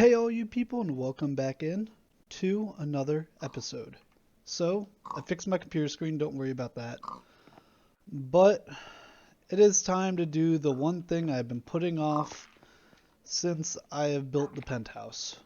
Hey all you people and welcome back in to another episode. So, I fixed my computer screen, don't worry about that. But it is time to do the one thing I've been putting off since I have built the penthouse.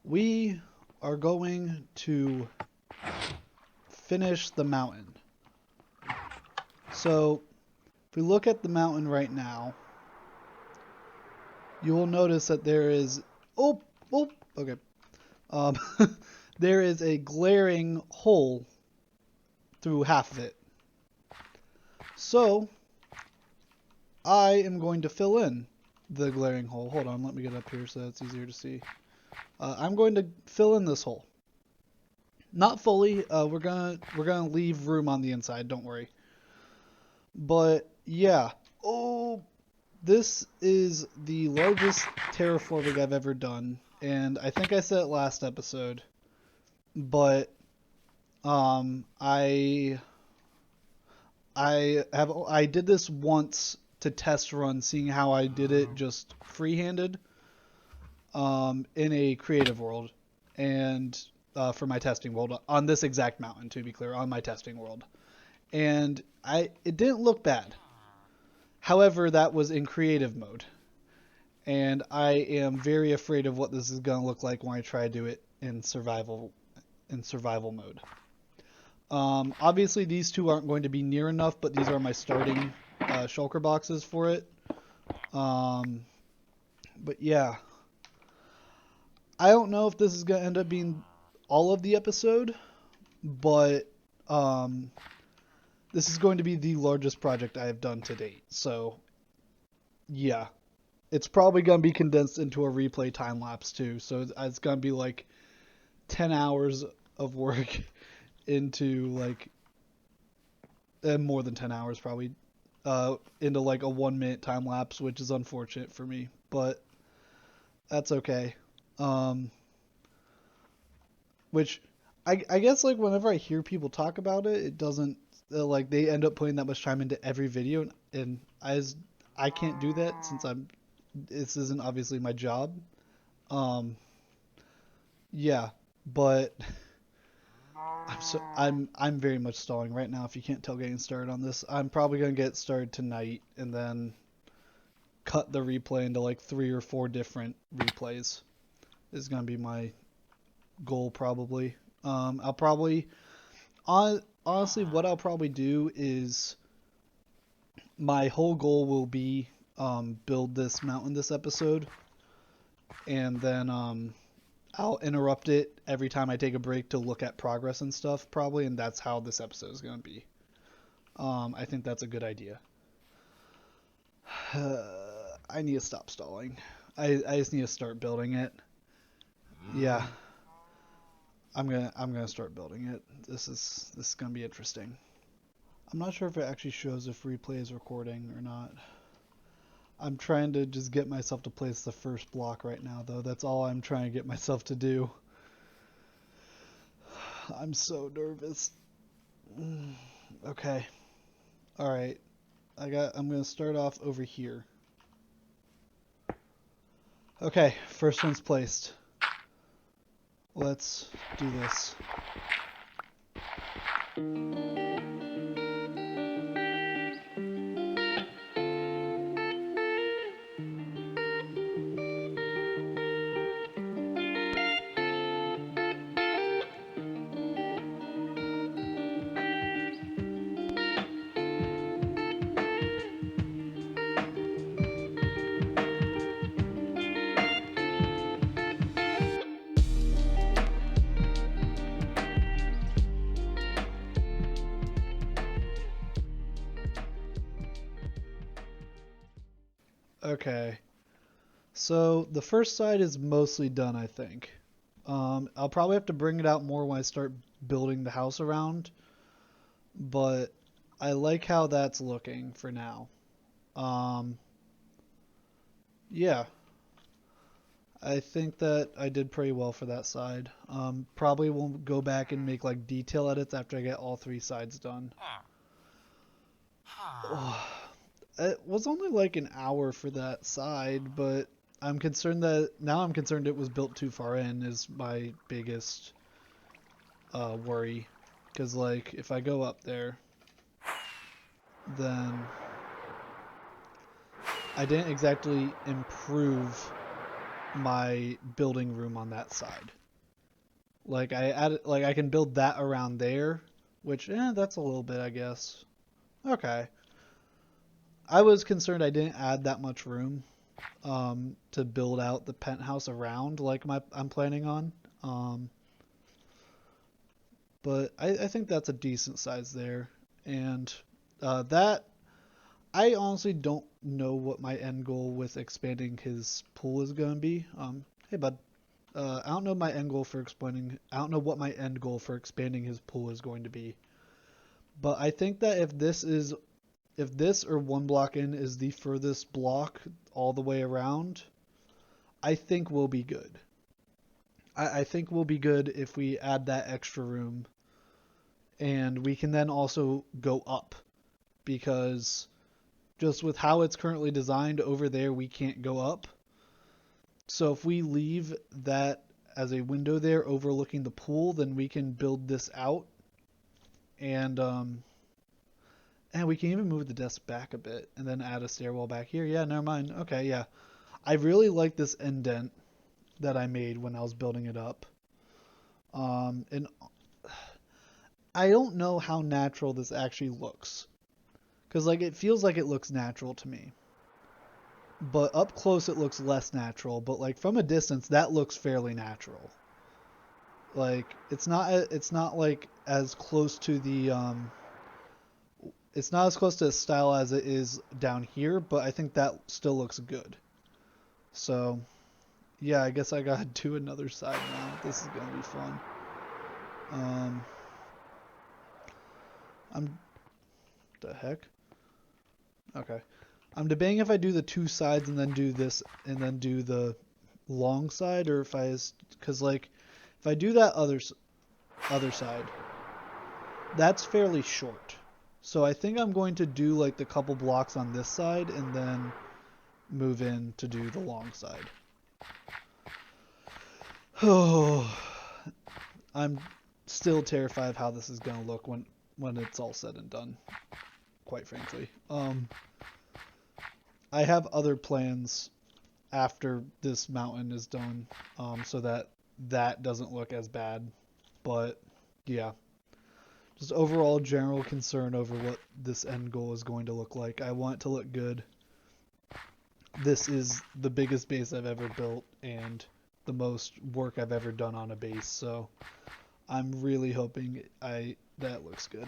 We are going to finish the mountain. So, if we look at the mountain right now, you will notice that there is okay. Um, there is a glaring hole through half of it. So, I am going to fill in the glaring hole. Hold on, let me get up here so it's easier to see. I'm going to fill in this hole. Not fully. We're gonna leave room on the inside. Don't worry. But yeah. Oh, this is the largest terraforming I've ever done, and I think I said it last episode. But I did this once to test run, seeing how I did it just free-handed in a creative world, and for my testing world on this exact mountain, to be clear, on my testing world, and it didn't look bad. However, that was in creative mode, and I am very afraid of what this is gonna look like when I try to do it in survival mode. Obviously, these two aren't going to be near enough, but these are my starting shulker boxes for it. Um, but yeah, I don't know if this is going to end up being all of the episode, but this is going to be the largest project I have done to date. So yeah, it's probably going to be condensed into a replay time lapse too. So it's going to be like 10 hours of work into like more than 10 hours probably into like a 1 minute time lapse, which is unfortunate for me, but that's okay. Um, which I guess like whenever I hear people talk about it, it doesn't like they end up putting that much time into every video, and I can't do that since this isn't obviously my job. Um, yeah, but I'm very much stalling right now. If you can't tell, getting started on this, I'm probably gonna get started tonight and then cut the replay into like 3 or 4 different replays. Is gonna be my goal probably. I'll probably honestly what I'll probably do is my whole goal will be build this mountain this episode, and then I'll interrupt it every time I take a break to look at progress and stuff probably, and that's how this episode is gonna be. I think that's a good idea. I need to stop stalling. I just need to start building it. Yeah, I'm gonna start building it. This is gonna be interesting. I'm not sure if it actually shows if replay is recording or not. I'm trying to just get myself to place the first block right now, though. That's all I'm trying to get myself to do. I'm so nervous. Okay. All right. I'm gonna start off over here. Okay, first one's placed. Let's do this. Okay. So the first side is mostly done, I think. I'll probably have to bring it out more when I start building the house around, but I like how that's looking for now. Um, yeah, I think that I did pretty well for that side. Probably will go back and make like detail edits after I get all 3 sides done. Oh, it was only like an hour for that side, but I'm concerned that now I'm concerned it was built too far in is my biggest worry, because like if I go up there, then I didn't exactly improve my building room on that side. Like I added, like I can build that around there, which that's a little bit, I guess. Okay. I was concerned I didn't add that much room to build out the penthouse around like I'm planning on. Um, but I think that's a decent size there. And that I honestly don't know what my end goal with expanding his pool is going to be. Hey bud, I don't know my end goal for expanding. I don't know what my end goal for expanding his pool is going to be. But I think that if this or one block in is the furthest block all the way around, I think we'll be good. I think we'll be good if we add that extra room, and we can then also go up because just with how it's currently designed over there, we can't go up. So if we leave that as a window there overlooking the pool, then we can build this out, and we can even move the desk back a bit and then add a stairwell back here. Yeah, never mind. Okay, yeah. I really like this indent that I made when I was building it up. And I don't know how natural this actually looks. Because, like, it feels like it looks natural to me. But up close it looks less natural. But, like, from a distance, that looks fairly natural. Like, it's not like, as close to the, it's not as close to the style as it is down here, but I think that still looks good. So, yeah, I guess I gotta do another side now. This is gonna be fun. I'm... The heck? Okay. I'm debating if I do the two sides and then do this and then do the long side, or if because like if I do that other side, that's fairly short. So I think I'm going to do like the couple blocks on this side and then move in to do the long side. Oh, I'm still terrified of how this is going to look when it's all said and done, quite frankly. I have other plans after this mountain is done, so that doesn't look as bad. But yeah, just overall general concern over what this end goal is going to look like. I want it to look good. This is the biggest base I've ever built and the most work I've ever done on a base, so I'm really hoping that looks good.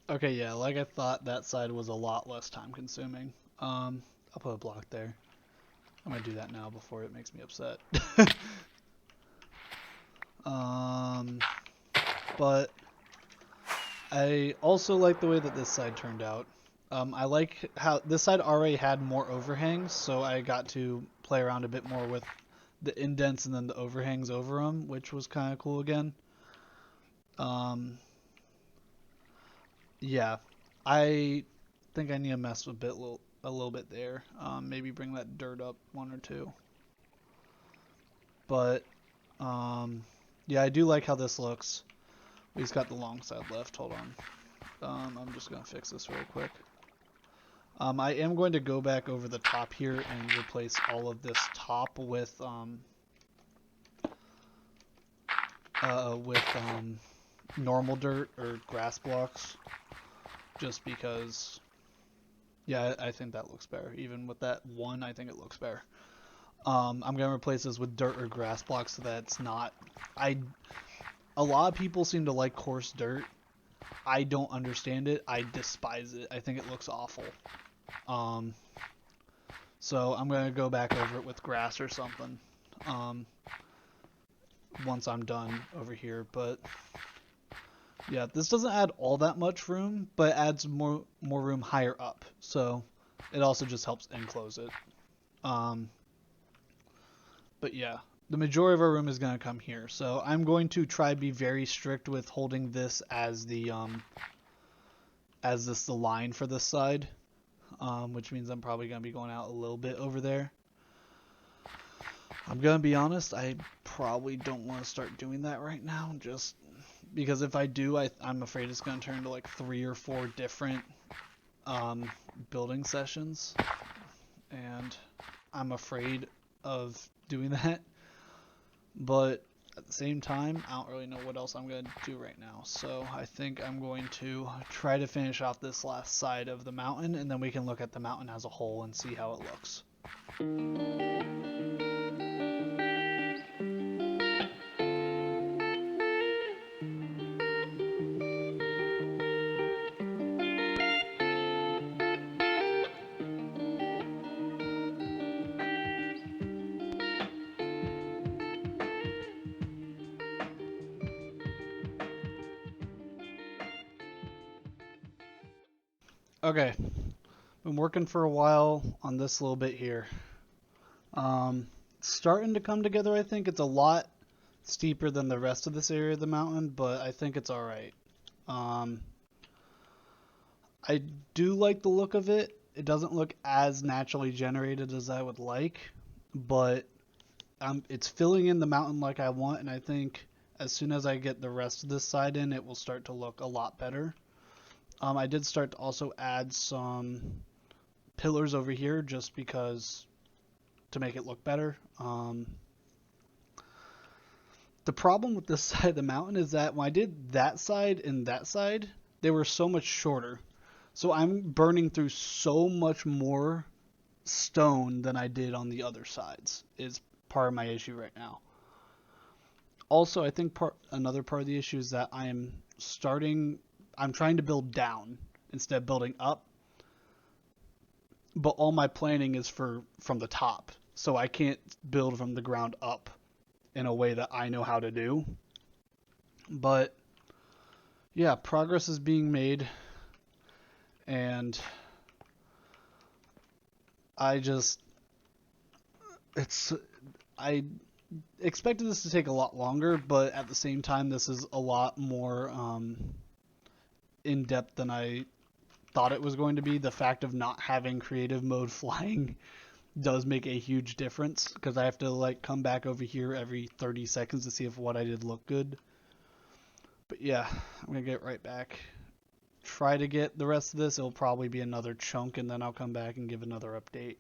Okay, yeah, like I thought, that side was a lot less time consuming. I'll put a block there. I'm gonna do that now before it makes me upset. But I also like the way that this side turned out. I like how this side already had more overhangs, so I got to play around a bit more with the indents and then the overhangs over them, which was kind of cool again. Yeah, I think I need to mess with a little bit there. Maybe bring that dirt up one or two. But yeah, I do like how this looks. He's got the long side left. Hold on. I'm just gonna fix this real quick. I am going to go back over the top here and replace all of this top with normal dirt or grass blocks, just because. Yeah, I think that looks better. Even with that one, I think it looks better. I'm gonna replace this with dirt or grass blocks so that it's not. A lot of people seem to like coarse dirt. I don't understand it. I despise it. I think it looks awful. So I'm gonna go back over it with grass or something. Once I'm done over here, but yeah, this doesn't add all that much room, but it adds more room higher up. So it also just helps enclose it. But yeah, the majority of our room is going to come here. So I'm going to try to be very strict with holding this as the line for this side, which means I'm probably going to be going out a little bit over there. I'm going to be honest, I probably don't want to start doing that right now, just because if I do, I'm afraid it's going to turn into like 3 or 4 different building sessions, and I'm afraid of doing that. But at the same time, I don't really know what else I'm going to do right now. So I think I'm going to try to finish off this last side of the mountain, and then we can look at the mountain as a whole and see how it looks. Okay, been working for a while on this little bit here. Starting to come together, I think. It's a lot steeper than the rest of this area of the mountain, but I think it's alright. I do like the look of it. It doesn't look as naturally generated as I would like, but it's filling in the mountain like I want, and I think as soon as I get the rest of this side in, it will start to look a lot better. I did start to also add some pillars over here just because to make it look better. The problem with this side of the mountain is that when I did that side and that side, they were so much shorter. So I'm burning through so much more stone than I did on the other sides is part of my issue right now. Also, I think another part of the issue is that I'm trying to build down instead of building up. But all my planning is from the top. So I can't build from the ground up in a way that I know how to do. But yeah, progress is being made. And I expected this to take a lot longer, but at the same time, this is a lot more in depth than I thought it was going to be. The fact of not having creative mode flying does make a huge difference because I have to like come back over here every 30 seconds to see if what I did looked good. But yeah, I'm gonna get right back. Try to get the rest of this. It'll probably be another chunk, and then I'll come back and give another update.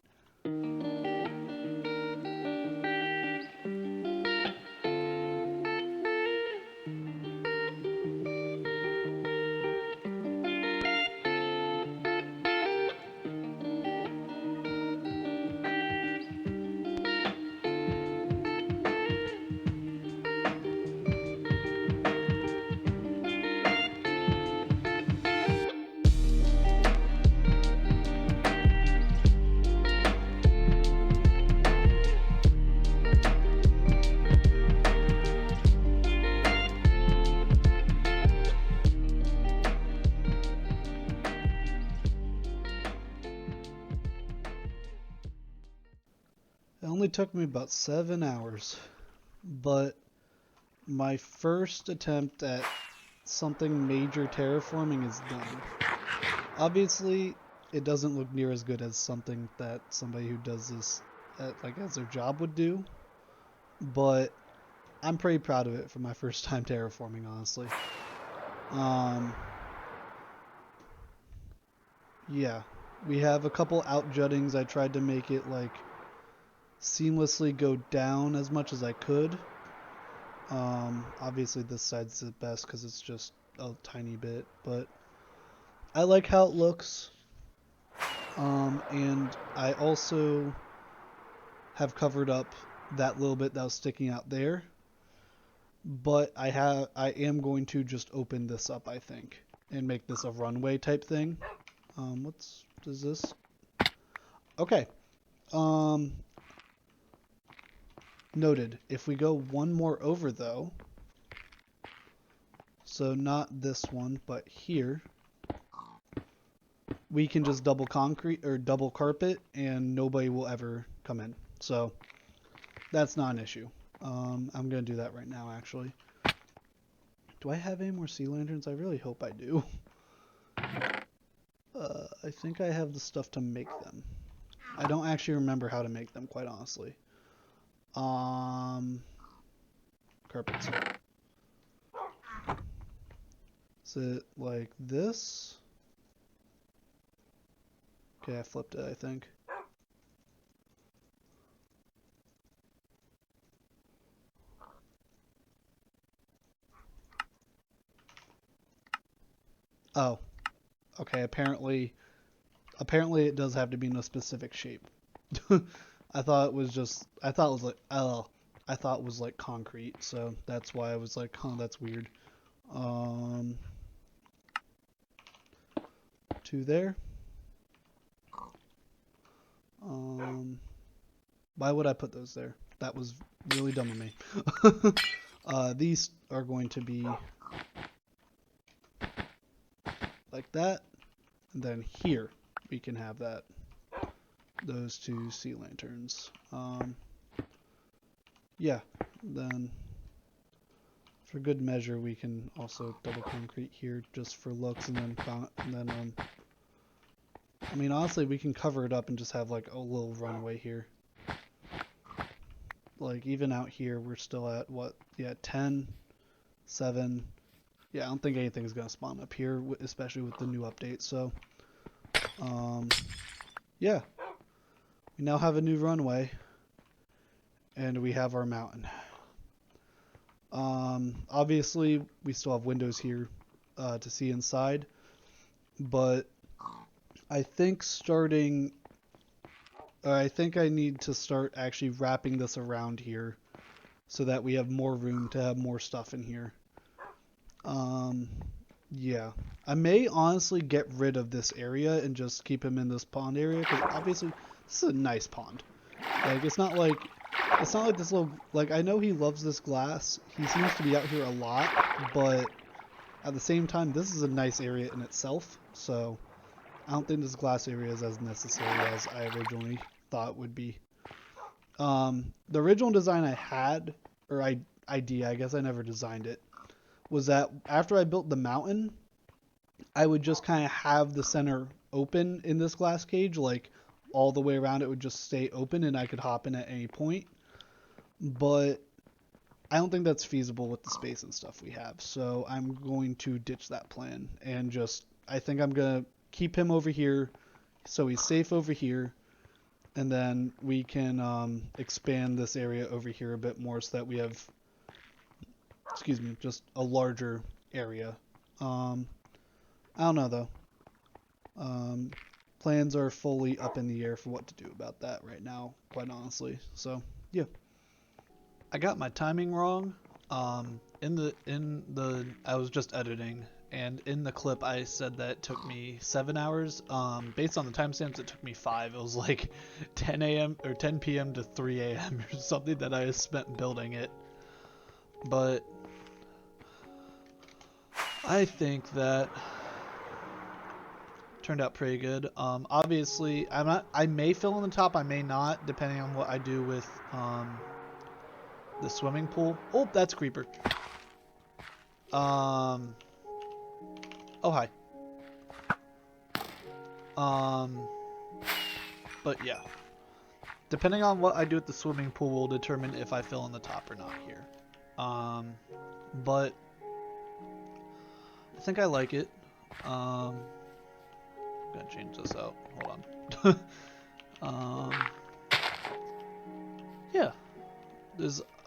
It only took me about 7 hours, but my first attempt at something major terraforming is done. Obviously, it doesn't look near as good as something that somebody who does this as their job would do, but I'm pretty proud of it for my first time terraforming, honestly. Yeah, we have a couple outjuttings. I tried to make it like seamlessly go down as much as I could. Obviously this side's the best because it's just a tiny bit, but I like how it looks. And I also have covered up that little bit that was sticking out there, but I am going to just open this up, I think, and make this a runway type thing. Does this? Okay. Noted. If we go one more over though, so not this one, but here, we can just double concrete or double carpet and nobody will ever come in. So that's not an issue. I'm gonna do that right now, actually. Do I have any more sea lanterns? I really hope I do. I think I have the stuff to make them. I don't actually remember how to make them, quite honestly. Carpets. Is it like this? Okay, I flipped it, I think. Oh, okay. Apparently it does have to be in a specific shape. I thought it was just. I thought it was like. Oh, I thought it was like concrete, so that's why I was like, huh, that's weird. Two there. Why would I put those there? That was really dumb of me. These are going to be like that, and then here we can have that. Those two sea lanterns. Yeah, then for good measure we can also double concrete here just for looks, and then I mean, honestly, we can cover it up and just have like a little runway here. Like even out here we're still at what? Yeah, 10, 7. Yeah, I don't think anything's gonna spawn up here, especially with the new update. So yeah, we now have a new runway and we have our mountain. Obviously we still have windows here to see inside, but I think I need to start actually wrapping this around here so that we have more room to have more stuff in here. Yeah. I may honestly get rid of this area and just keep him in this pond area, because obviously this is a nice pond. Like, it's not like this little, like, I know he loves this glass. He seems to be out here a lot, but at the same time, this is a nice area in itself, so I don't think this glass area is as necessary as I originally thought it would be. The original design I had, or idea, I guess I never designed it, was that after I built the mountain, I would just kind of have the center open in this glass cage, like all the way around it would just stay open and I could hop in at any point. But I don't think that's feasible with the space and stuff we have, so I'm going to ditch that plan and I think I'm going to keep him over here so he's safe over here, and then we can expand this area over here a bit more so that we have, excuse me, just a larger area. I don't know though. Plans are fully up in the air for what to do about that right now, quite honestly. So yeah, I got my timing wrong. In the I was just editing, and in the clip I said that it took me 7 hours. Based on the timestamps, it took me 5. It was like 10 a.m. or 10 p.m. to 3 a.m. or something that I spent building it. But I think that turned out pretty good. Obviously, I may fill in the top, I may not, depending on what I do with the swimming pool. Oh, that's a creeper. Oh hi. But yeah, depending on what I do with the swimming pool will determine if I fill in the top or not here. But I think I like it. I'm gonna change this out. Hold on. Yeah.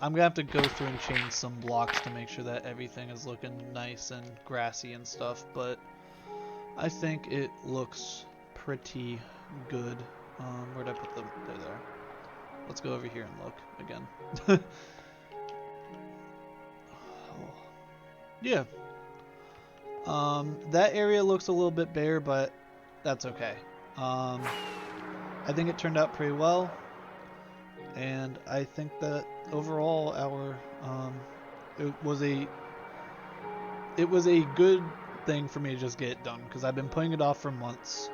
I'm gonna have to go through and change some blocks to make sure that everything is looking nice and grassy and stuff, but I think it looks pretty good. Where'd I put them? There. Let's go over here and look again. Yeah. That area looks a little bit bare, but that's okay. I think it turned out pretty well, and I think that overall it was a good thing for me to just get it done, because I've been putting it off for months,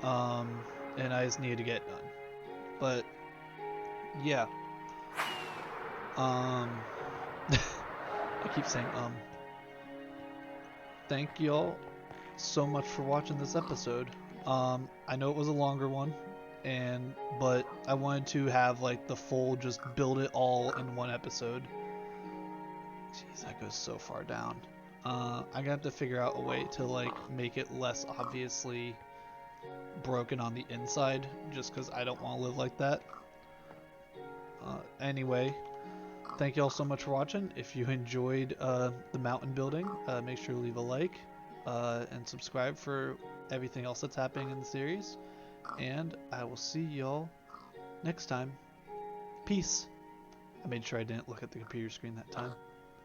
and I just needed to get it done. But yeah, I keep saying Thank y'all so much for watching this episode. I know it was a longer one, but I wanted to have like the full, just build it all in one episode. Jeez, that goes so far down. I'm gonna have to figure out a way to like make it less obviously broken on the inside, just because I don't want to live like that. Anyway, thank you all so much for watching. If you enjoyed the mountain building, make sure to leave a like and subscribe for everything else that's happening in the series. And I will see y'all next time. Peace. I made sure I didn't look at the computer screen that time.